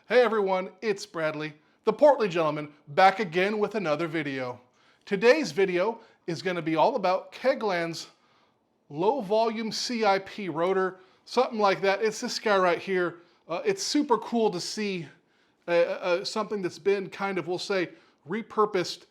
Hey everyone, it's Bradley, the portly gentleman, back again with another video. Today's video is going to be all about Kegland's Low Volume CIP rotor, something like that. It's this guy right here. It's super cool to see something that's been kind of, we'll say, repurposed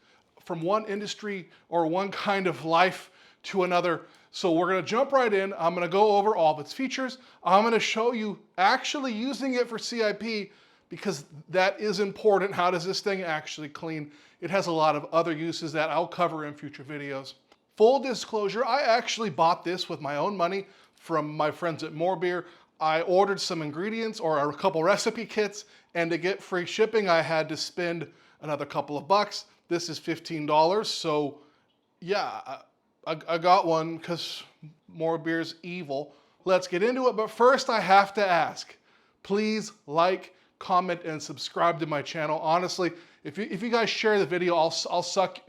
from one industry or one kind of life to another. So we're going to jump right in. I'm going to go over all of its features. I'm going to show you actually using it for CIP, because that is important. How does this thing actually clean? It has a lot of other uses that I'll cover in future videos. Full disclosure, I actually bought this with my own money from my friends at Morebeer. I ordered some ingredients or a couple recipe kits, and to get free shipping, I had to spend another couple of bucks. This is $15, so yeah, I got one because Morebeer's evil. Let's get into it, but first I have to ask, please like, comment, and subscribe to my channel. Honestly, if you guys share the video, I'll suck.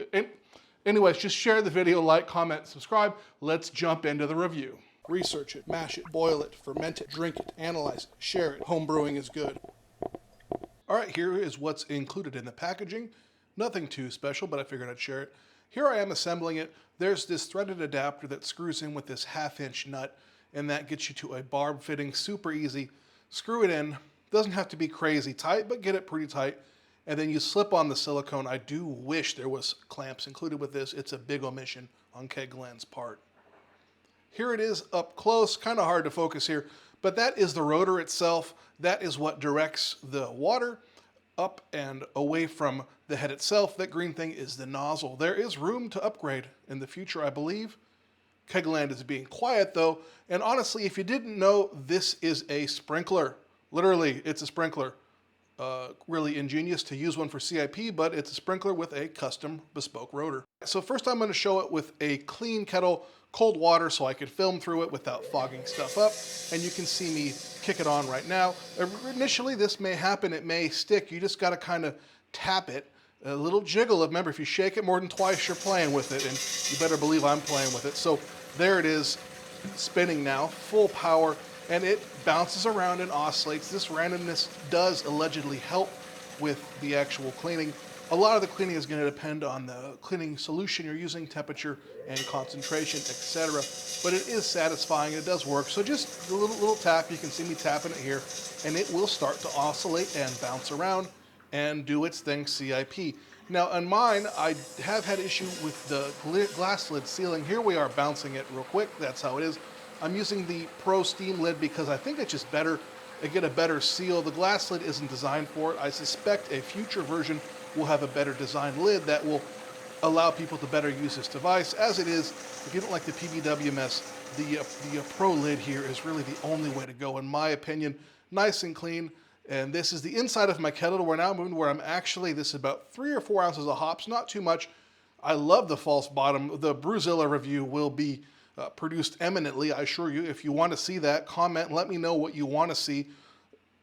Anyways, just share the video, like, comment, subscribe. Let's jump into the review. Research it, mash it, boil it, ferment it, drink it, analyze it, share it. Home brewing is good. All right, here is what's included in the packaging. Nothing too special, but I figured I'd share it. Here I am assembling it. There's this threaded adapter that screws in with this 1/2-inch nut, and that gets you to a barb fitting, super easy. Screw it in. Doesn't have to be crazy tight, but get it pretty tight. And then you slip on the silicone. I do wish there was clamps included with this. It's a big omission on Kegland's part. Here it is up close, kind of hard to focus here, but that is the rotor itself. That is what directs the water up and away from the head itself. That green thing is the nozzle. There is room to upgrade in the future, I believe. Kegland is being quiet though, and honestly, if you didn't know, this is a sprinkler. Literally, it's a sprinkler. Really ingenious to use one for CIP, but it's a sprinkler with a custom bespoke rotor. So first I'm going to show it with a clean kettle, cold water, so I could film through it without fogging stuff up. And you can see me kick it on right now. Initially this may happen, it may stick. You just got to kind of tap it. A little jiggle. Remember, if you shake it more than twice, you're playing with it, and you better believe I'm playing with it. So there it is, spinning now, full power. And it bounces around and oscillates. This randomness does allegedly help with the actual cleaning. A lot of the cleaning is going to depend on the cleaning solution you're using, temperature and concentration, etc. But it is satisfying. It does work. So just a little tap. You can see me tapping it here, and it will start to oscillate and bounce around and do its thing, CIP. Now on mine, I have had issue with the glass lid sealing. Here we are bouncing it real quick. That's how it is. I'm using the Pro Steam lid because I think it's just better. I get a better seal. The glass lid isn't designed for it. I suspect a future version will have a better designed lid that will allow people to better use this device. As it is, if you don't like the PBW mess, the Pro lid here is really the only way to go, in my opinion. Nice and clean. And this is the inside of my kettle. We're now moving where I'm actually, this is about 3 or 4 ounces of hops, not too much. I love the false bottom. The Brewzilla review will be produced eminently, I assure you. If you want to see that, comment, let me know what you want to see.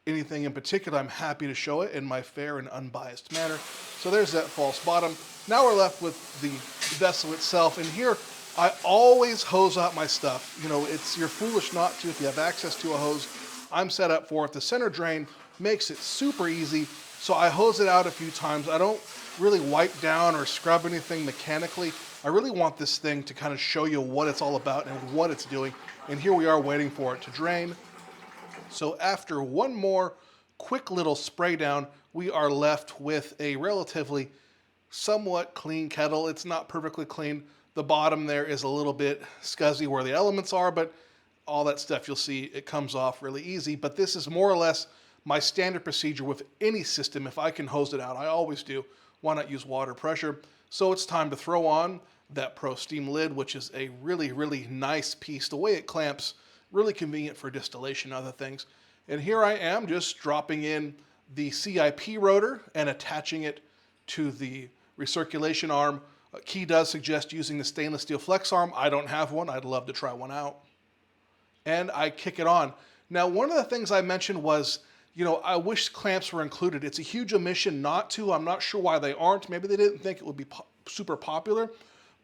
Anything in particular, I'm happy to show it in my fair and unbiased manner. So there's that false bottom. Now we're left with the vessel itself, and here I always hose out my stuff. You know, you're foolish not to if you have access to a hose. I'm set up for it. The center drain makes it super easy, so I hose it out a few times. I don't really wipe down or scrub anything mechanically. I really want this thing to kind of show you what it's all about and what it's doing. And here we are waiting for it to drain. So after one more quick little spray down, we are left with a relatively somewhat clean kettle. It's not perfectly clean. The bottom there is a little bit scuzzy where the elements are, but all that stuff you'll see, it comes off really easy. But this is more or less my standard procedure with any system. If I can hose it out, I always do. Why not use water pressure? So it's time to throw on that Pro Steam lid, which is a really, really nice piece. The way it clamps, really convenient for distillation and other things. And here I am just dropping in the CIP rotor and attaching it to the recirculation arm. Key does suggest using the stainless steel flex arm. I don't have one. I'd love to try one out. And I kick it on. Now, one of the things I mentioned was, you know, I wish clamps were included. It's a huge omission not to. I'm not sure why they aren't. Maybe they didn't think it would be super popular.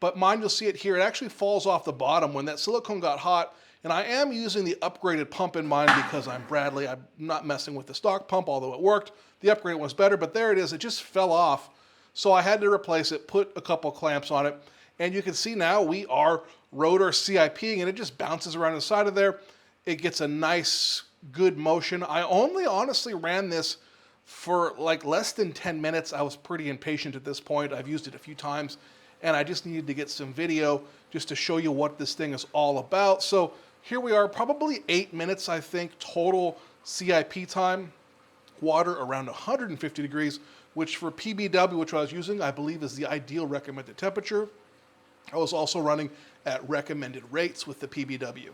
But mine, you'll see it here. It actually falls off the bottom. When that silicone got hot, And I am using the upgraded pump in mine because I'm Bradley. I'm not messing with the stock pump, although it worked. The upgraded one's better, but there it is. It just fell off. So I had to replace it, put a couple clamps on it. And you can see now we are Rotor CIPing, and it just bounces around the side of there. It gets a nice, good motion. I only honestly ran this for like less than 10 minutes. I was pretty impatient at this point. I've used it a few times, and I just needed to get some video just to show you what this thing is all about. So here we are, probably 8 minutes, I think, total CIP time. Water around 150 degrees, which for PBW, which I was using, I believe is the ideal recommended temperature. I was also running at recommended rates with the PBW.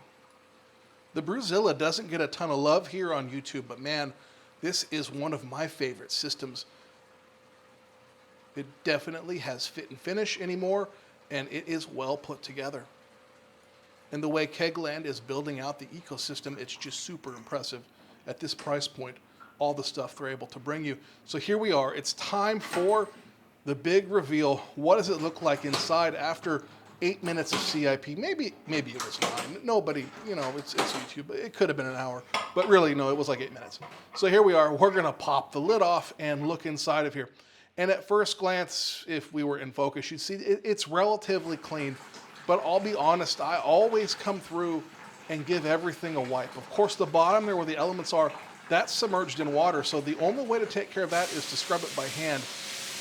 The Brewzilla doesn't get a ton of love here on YouTube, but man, this is one of my favorite systems. It definitely has fit and finish anymore, and it is well put together. And the way Kegland is building out the ecosystem, it's just super impressive at this price point, all the stuff they're able to bring you. So here we are. It's time for the big reveal. What does it look like inside after 8 minutes of CIP? Maybe it was 9. Nobody, you know, it's YouTube. It could have been an hour, but really, no, it was like 8 minutes. So here we are. We're going to pop the lid off and look inside of here. And at first glance, if we were in focus, you'd see it's relatively clean. But I'll be honest, I always come through and give everything a wipe. Of course, the bottom there where the elements are, that's submerged in water. So the only way to take care of that is to scrub it by hand.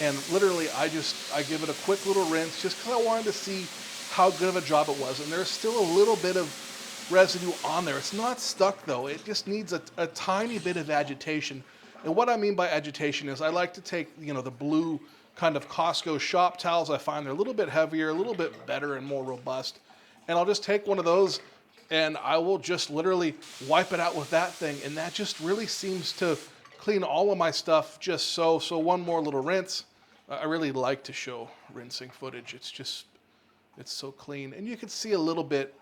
And literally, I give it a quick little rinse just because I wanted to see how good of a job it was. And there's still a little bit of residue on there. It's not stuck though. It just needs a tiny bit of agitation. And what I mean by agitation is I like to take, you know, the blue kind of Costco shop towels. I find they're a little bit heavier, a little bit better and more robust. And I'll just take one of those and I will just literally wipe it out with that thing. And that just really seems to clean all of my stuff just so. So one more little rinse. I really like to show rinsing footage. It's so clean. And you can see a little bit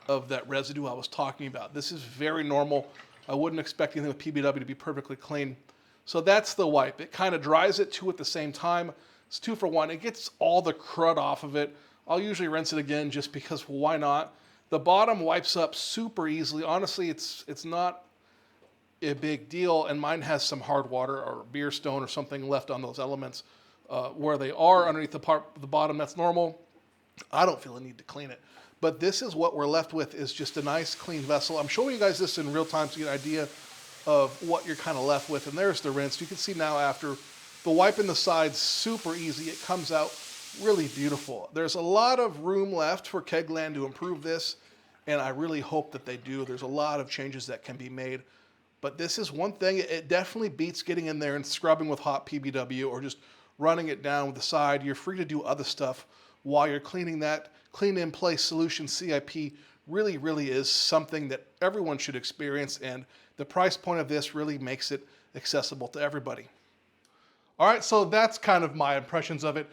of that residue I was talking about. This is very normal. I wouldn't expect anything with PBW to be perfectly clean. So that's the wipe. It kind of dries it too at the same time. It's 2 for 1. It gets all the crud off of it. I'll usually rinse it again just because why not? The bottom wipes up super easily. Honestly, it's not a big deal, and mine has some hard water or beer stone or something left on those elements where they are underneath the bottom. That's normal. I don't feel a need to clean it. But this is what we're left with, is just a nice clean vessel. I'm showing you guys this in real time to get an idea of what you're kind of left with. And there's the rinse. You can see now after the wipe in the sides, super easy. It comes out really beautiful. There's a lot of room left for Kegland to improve this, and I really hope that they do. There's a lot of changes that can be made. But this is one thing. It definitely beats getting in there and scrubbing with hot PBW or just running it down with the side. You're free to do other stuff while you're cleaning that. Clean in place solution CIP really, really is something that everyone should experience, and the price point of this really makes it accessible to everybody. All right, so that's kind of my impressions of it.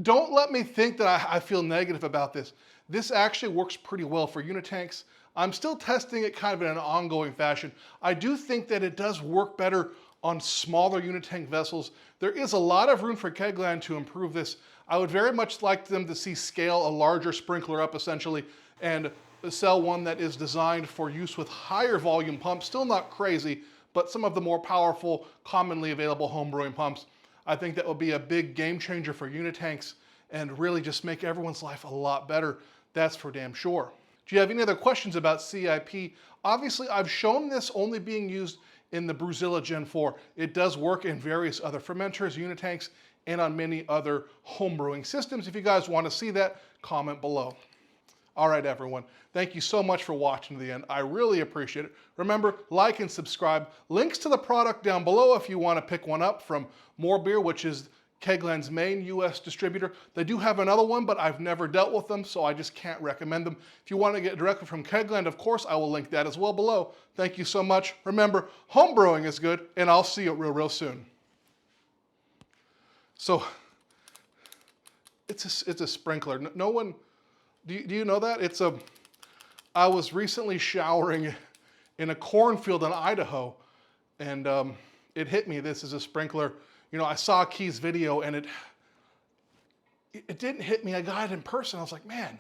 Don't let me think that I feel negative about this. This actually works pretty well for unit tanks. I'm still testing it kind of in an ongoing fashion. I do think that it does work better on smaller unit tank vessels. There is a lot of room for Kegland to improve this. I would very much like them to see scale a larger sprinkler up essentially and sell one that is designed for use with higher volume pumps. Still not crazy, but some of the more powerful, commonly available homebrewing pumps. I think that would be a big game changer for unit tanks and really just make everyone's life a lot better. That's for damn sure. Do you have any other questions about CIP? Obviously, I've shown this only being used in the Brewzilla Gen 4. It does work in various other fermenters, unit tanks, and on many other homebrewing systems. If you guys want to see that, comment below. All right, everyone. Thank you so much for watching to the end. I really appreciate it. Remember, like and subscribe. Links to the product down below if you want to pick one up from Morebeer, which is Kegland's main US distributor. They do have another one, but I've never dealt with them, so I just can't recommend them. If you want to get directly from Kegland, of course, I will link that as well below. Thank you so much. Remember, homebrewing is good, and I'll see you real soon. So, it's a sprinkler. No one, do you know that? I was recently showering in a cornfield in Idaho, and it hit me. This is a sprinkler. You know, I saw Key's video, and it didn't hit me. I got it in person. I was like, man,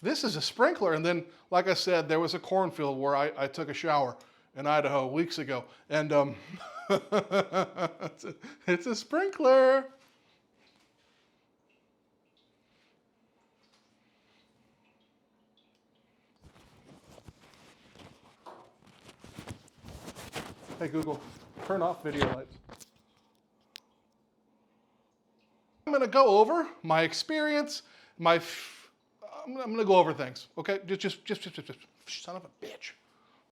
this is a sprinkler. And then, like I said, there was a cornfield where I took a shower in Idaho weeks ago. And it's a sprinkler. Hey Google, turn off video lights. I'm gonna go over my experience, I'm gonna go over things, okay? Just, son of a bitch.